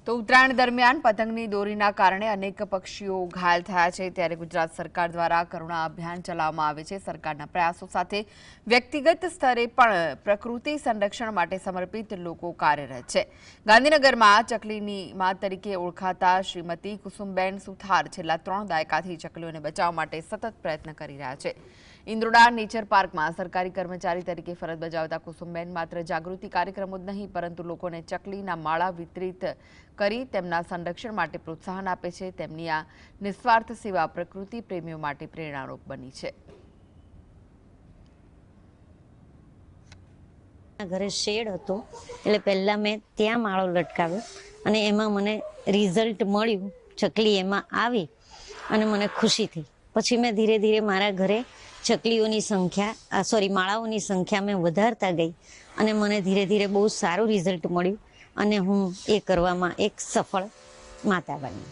તો ઉત્તરાયણ દરમિયાન પતંગની દોરીના કારણે અનેક પક્ષીઓ ઘાયલ થયા છે ત્યારે ગુજરાત સરકાર દ્વારા કરુણા અભિયાન ચલાવવામાં આવે છે। સરકારના પ્રયાસો સાથે વ્યક્તિગત સ્તરે પણ પ્રકૃતિ સંરક્ષણ માટે સમર્પિત લોકો કાર્યરત છે। ગાંધીનગરમાં ચકલીની માં તરીકે ઓળખાતા શ્રીમતી કુસુમબેન સુથાર છેલ્લા 3 દાયકાથી ચકલીઓને બચાવવા માટે સતત પ્રયત્ન કરી રહ્યા છે। ઇન્દ્રોડા નેચર પાર્કમાં સરકારી કર્મચારી તરીકે ફરજ બજાવતા કુસુમબેન માત્ર જાગૃતિ કાર્યક્રમો જ નહીં પરંતુ લોકોને ચકલીના માળા વિતરિત કરી તેમના સંરક્ષણ માટે પ્રોત્સાહન આપે છે। તેમની આ નિસ્વાર્થ સેવા પ્રકૃતિ પ્રેમીઓ માટે પ્રેરણારૂપ બની છે। ઘરે શેડ હતો એટલે પહેલા મેં ત્યાં માળો લટકાવ્યો અને એમાં મને રિઝલ્ટ મળ્યું, ચકલી એમાં આવી અને મને ખુશી થઈ। પછી મેં ધીરે ધીરે મારા ઘરે ચકલીઓની સંખ્યા માળાઓની સંખ્યા મેં વધારતા ગઈ અને મને ધીરે ધીરે બહુ સારું રિઝલ્ટ મળ્યું અને હું એ કરવામાં એક સફળ માતા બની।